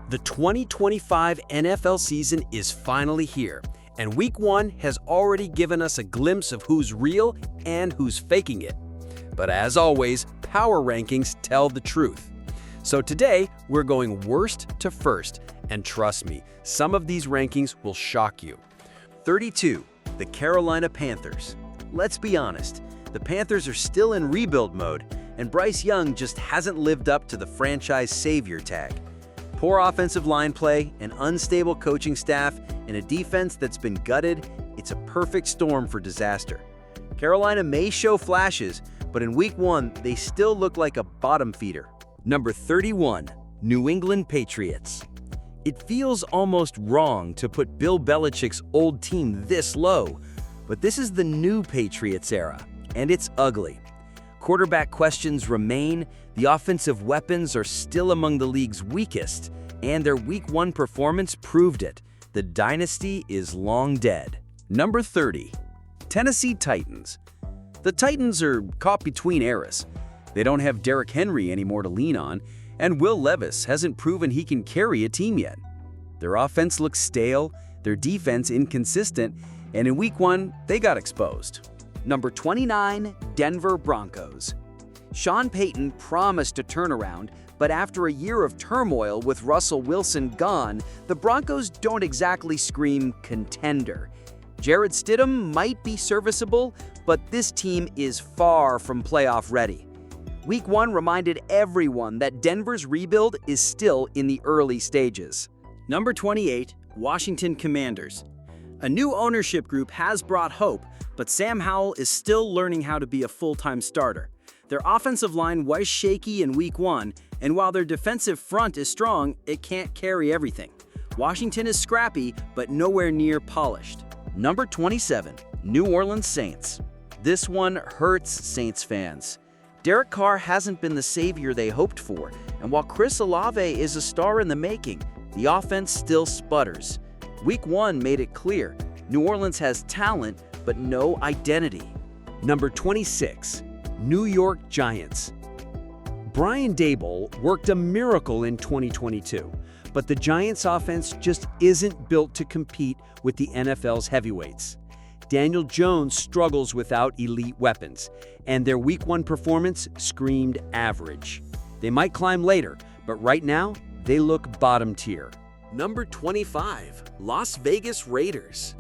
The 2025 NFL season is finally here, and Week 1 has already given us a glimpse of who's real and who's faking it. But as always, power rankings tell the truth. So today, we're going worst to first, and trust me, some of these rankings will shock you. 32. The Carolina Panthers. Let's be honest, the Panthers are still in rebuild mode, and Bryce Young just hasn't lived up to the franchise savior tag. Poor offensive line play, an unstable coaching staff, and a defense that's been gutted, it's a perfect storm for disaster. Carolina may show flashes, but in Week 1, they still look like a bottom feeder. Number 31, New England Patriots. It feels almost wrong to put Bill Belichick's old team this low, but this is the new Patriots era, and it's ugly. Quarterback questions remain, the offensive weapons are still among the league's weakest, and their Week 1 performance proved it. The dynasty is long dead. Number 30, Tennessee Titans. The Titans are caught between eras. They don't have Derrick Henry anymore to lean on, and Will Levis hasn't proven he can carry a team yet. Their offense looks stale, their defense inconsistent, and in Week 1, they got exposed. Number 29, Denver Broncos. Sean Payton promised a turnaround, but after a year of turmoil with Russell Wilson gone, the Broncos don't exactly scream contender. Jarrett Stidham might be serviceable, but this team is far from playoff ready. Week 1 reminded everyone that Denver's rebuild is still in the early stages. Number 28, Washington Commanders. A new ownership group has brought hope, but Sam Howell is still learning how to be a full-time starter. Their offensive line was shaky in Week 1, and while their defensive front is strong, it can't carry everything. Washington is scrappy, but nowhere near polished. Number 27, New Orleans Saints. This one hurts Saints fans. Derek Carr hasn't been the savior they hoped for, and while Chris Olave is a star in the making, the offense still sputters. Week 1 made it clear, New Orleans has talent, but no identity. Number 26, New York Giants. Brian Daboll worked a miracle in 2022, but the Giants' offense just isn't built to compete with the NFL's heavyweights. Daniel Jones struggles without elite weapons, and their Week 1 performance screamed average. They might climb later, but right now, they look bottom tier. Number 25, Las Vegas Raiders.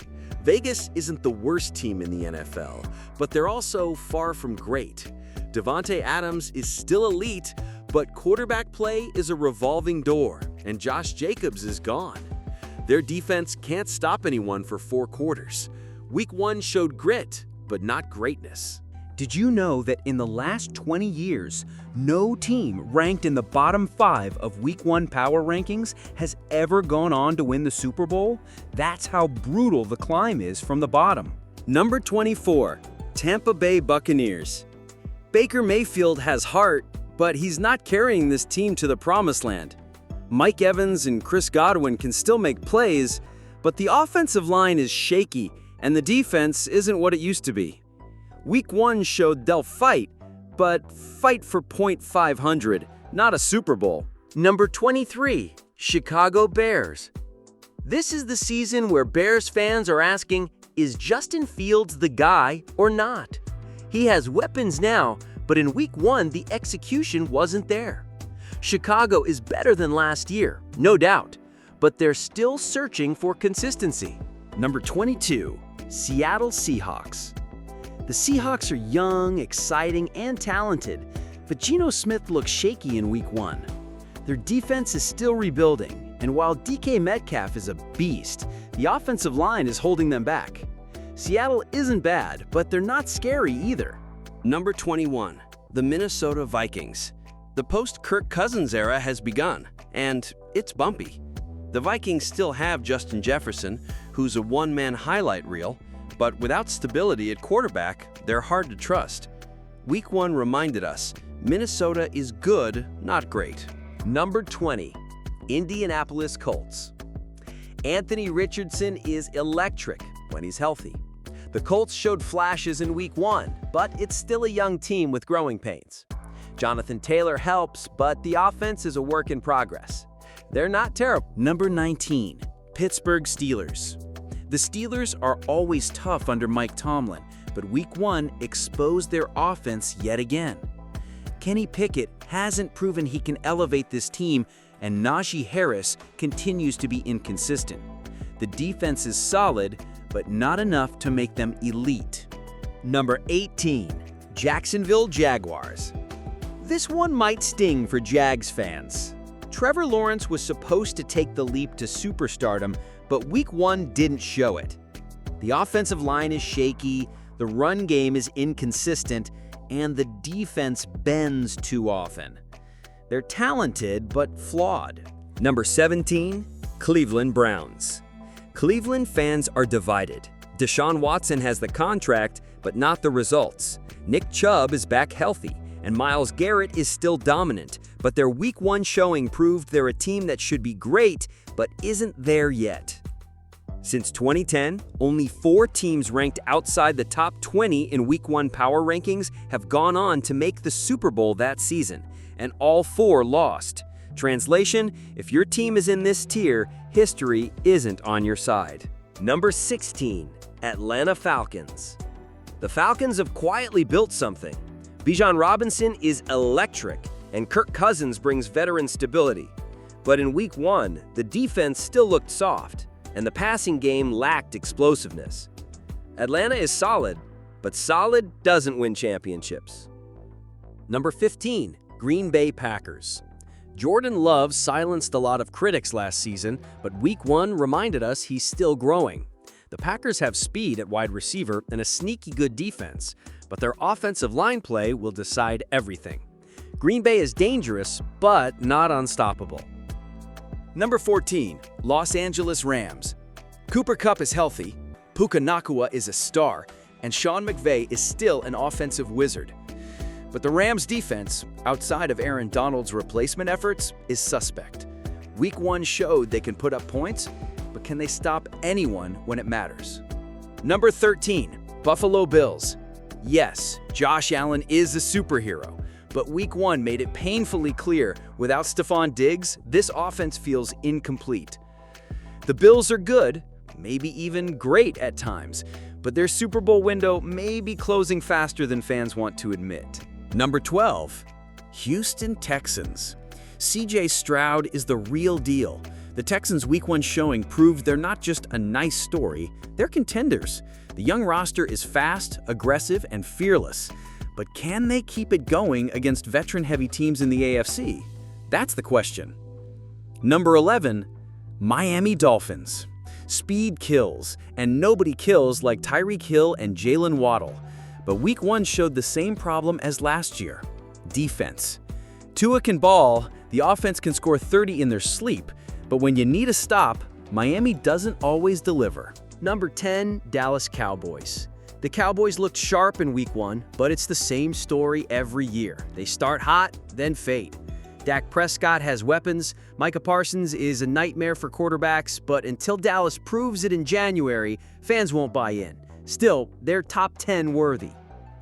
Vegas isn't the worst team in the NFL, but they're also far from great. Davante Adams is still elite, but quarterback play is a revolving door, and Josh Jacobs is gone. Their defense can't stop anyone for 4 quarters. Week 1 showed grit, but not greatness. Did you know that in the last 20 years, no team ranked in the bottom 5 of Week 1 power rankings has ever gone on to win the Super Bowl? That's how brutal the climb is from the bottom. Number 24, Tampa Bay Buccaneers. Baker Mayfield has heart, but he's not carrying this team to the promised land. Mike Evans and Chris Godwin can still make plays, but the offensive line is shaky, and the defense isn't what it used to be. Week 1 showed they'll fight, but fight for .500, not a Super Bowl. Number 23, Chicago Bears. This is the season where Bears fans are asking, is Justin Fields the guy or not? He has weapons now, but in Week 1, the execution wasn't there. Chicago is better than last year, no doubt, but they're still searching for consistency. Number 22, Seattle Seahawks. The Seahawks are young, exciting, and talented, but Geno Smith looks shaky in Week 1. Their defense is still rebuilding, and while DK Metcalf is a beast, the offensive line is holding them back. Seattle isn't bad, but they're not scary either. Number 21, the Minnesota Vikings. The post-Kirk Cousins era has begun, and it's bumpy. The Vikings still have Justin Jefferson, who's a one-man highlight reel, but without stability at quarterback, they're hard to trust. Week 1 reminded us, Minnesota is good, not great. Number 20, Indianapolis Colts. Anthony Richardson is electric when he's healthy. The Colts showed flashes in Week 1, but it's still a young team with growing pains. Jonathan Taylor helps, but the offense is a work in progress. they're not terrible. Number 19, Pittsburgh Steelers. The Steelers are always tough under Mike Tomlin, but Week 1 exposed their offense yet again. Kenny Pickett hasn't proven he can elevate this team, and Najee Harris continues to be inconsistent. The defense is solid, but not enough to make them elite. Number 18, Jacksonville Jaguars. This one might sting for Jags fans. Trevor Lawrence was supposed to take the leap to superstardom, but Week 1 didn't show it. The offensive line is shaky, the run game is inconsistent, and the defense bends too often. They're talented, but flawed. Number 17, Cleveland Browns. Cleveland fans are divided. Deshaun Watson has the contract, but not the results. Nick Chubb is back healthy, and Myles Garrett is still dominant, but their Week 1 showing proved they're a team that should be great, but isn't there yet. Since 2010, only 4 teams ranked outside the top 20 in Week 1 power rankings have gone on to make the Super Bowl that season, and all 4 lost. Translation, if your team is in this tier, history isn't on your side. Number 16, Atlanta Falcons. The Falcons have quietly built something. Bijan Robinson is electric, and Kirk Cousins brings veteran stability. But in Week 1, the defense still looked soft, and the passing game lacked explosiveness. Atlanta is solid, but solid doesn't win championships. Number 15, Green Bay Packers. Jordan Love silenced a lot of critics last season, but Week 1 reminded us he's still growing. The Packers have speed at wide receiver and a sneaky good defense, but their offensive line play will decide everything. Green Bay is dangerous, but not unstoppable. Number 14, Los Angeles Rams. Cooper Kupp is healthy, Puka Nacua is a star, and Sean McVay is still an offensive wizard. But the Rams' defense, outside of Aaron Donald's replacement efforts, is suspect. Week 1 showed they can put up points, but can they stop anyone when it matters? Number 13, Buffalo Bills. Yes, Josh Allen is a superhero, but Week 1 made it painfully clear without Stephon Diggs, this offense feels incomplete. The Bills are good, maybe even great at times, but their Super Bowl window may be closing faster than fans want to admit. Number 12, Houston Texans. CJ Stroud is the real deal. The Texans' Week 1 showing proved they're not just a nice story, they're contenders. The young roster is fast, aggressive, and fearless. But can they keep it going against veteran-heavy teams in the AFC? That's the question. Number 11, Miami Dolphins. Speed kills, and nobody kills like Tyreek Hill and Jalen Waddle. But Week 1 showed the same problem as last year, defense. Tua can ball, the offense can score 30 in their sleep, but when you need a stop, Miami doesn't always deliver. Number 10, Dallas Cowboys. The Cowboys looked sharp in Week 1, but it's the same story every year. They start hot, then fade. Dak Prescott has weapons, Micah Parsons is a nightmare for quarterbacks, but until Dallas proves it in January, fans won't buy in. Still, they're top 10 worthy.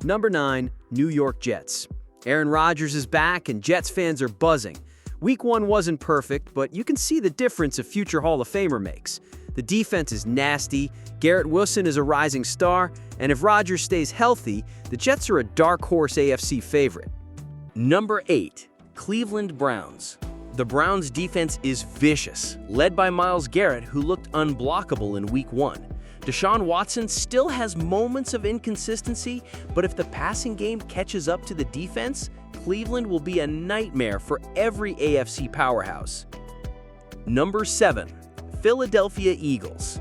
Number 9, New York Jets. Aaron Rodgers is back and Jets fans are buzzing. Week 1 wasn't perfect, but you can see the difference a future Hall of Famer makes. The defense is nasty, Garrett Wilson is a rising star, and if Rodgers stays healthy, the Jets are a dark horse AFC favorite. Number 8, Cleveland Browns. The Browns' defense is vicious, led by Myles Garrett, who looked unblockable in Week 1. Deshaun Watson still has moments of inconsistency, but if the passing game catches up to the defense, Cleveland will be a nightmare for every AFC powerhouse. Number 7, Philadelphia Eagles.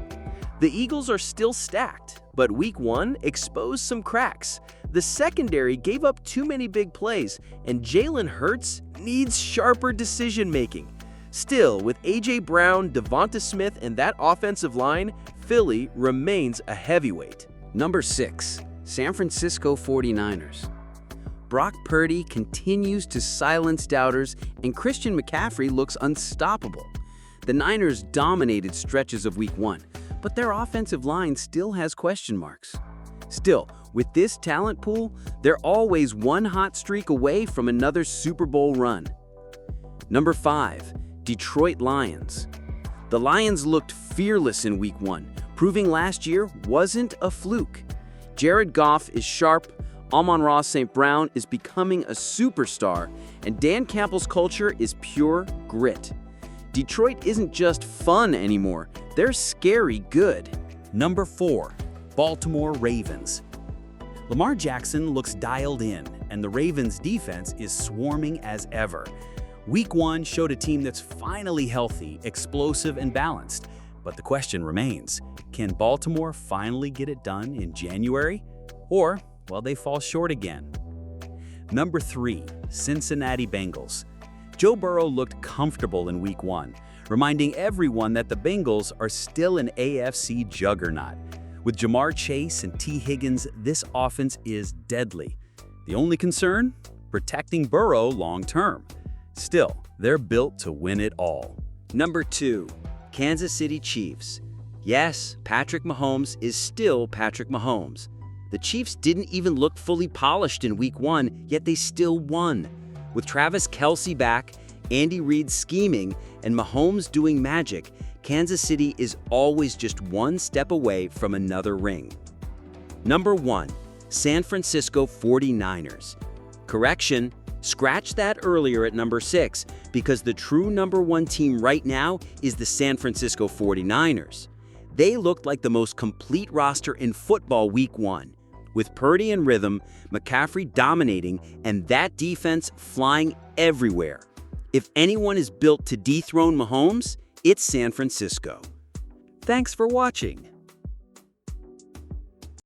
The Eagles are still stacked, but Week 1 exposed some cracks. The secondary gave up too many big plays, and Jalen Hurts needs sharper decision-making. Still, with A.J. Brown, Devonta Smith, and that offensive line, Philly remains a heavyweight. Number 6, San Francisco 49ers. Brock Purdy continues to silence doubters, and Christian McCaffrey looks unstoppable. The Niners dominated stretches of Week 1, but their offensive line still has question marks. Still, with this talent pool, they're always one hot streak away from another Super Bowl run. Number 5, Detroit Lions. The Lions looked fearless in Week 1, proving last year wasn't a fluke. Jared Goff is sharp, Amon-Ra St. Brown is becoming a superstar, and Dan Campbell's culture is pure grit. Detroit isn't just fun anymore, they're scary good. Number 4, Baltimore Ravens. Lamar Jackson looks dialed in, and the Ravens' defense is swarming as ever. Week 1 showed a team that's finally healthy, explosive, and balanced. But the question remains, can Baltimore finally get it done in January? Or will they fall short again? Number 3, Cincinnati Bengals. Joe Burrow looked comfortable in Week 1, reminding everyone that the Bengals are still an AFC juggernaut. With Jamar Chase and T. Higgins, this offense is deadly. The only concern? Protecting Burrow long-term. Still, they're built to win it all. Number 2, Kansas City Chiefs. Yes, Patrick Mahomes is still Patrick Mahomes. The Chiefs didn't even look fully polished in Week 1, yet they still won. With Travis Kelce back, Andy Reid scheming, and Mahomes doing magic, Kansas City is always just one step away from another ring. Number 1, San Francisco 49ers. Correction, scratch that earlier at number 6, because the true number 1 team right now is the San Francisco 49ers. They looked like the most complete roster in football Week 1, with Purdy in rhythm, McCaffrey dominating, and that defense flying everywhere. If anyone is built to dethrone Mahomes, it's San Francisco. Thanks for watching.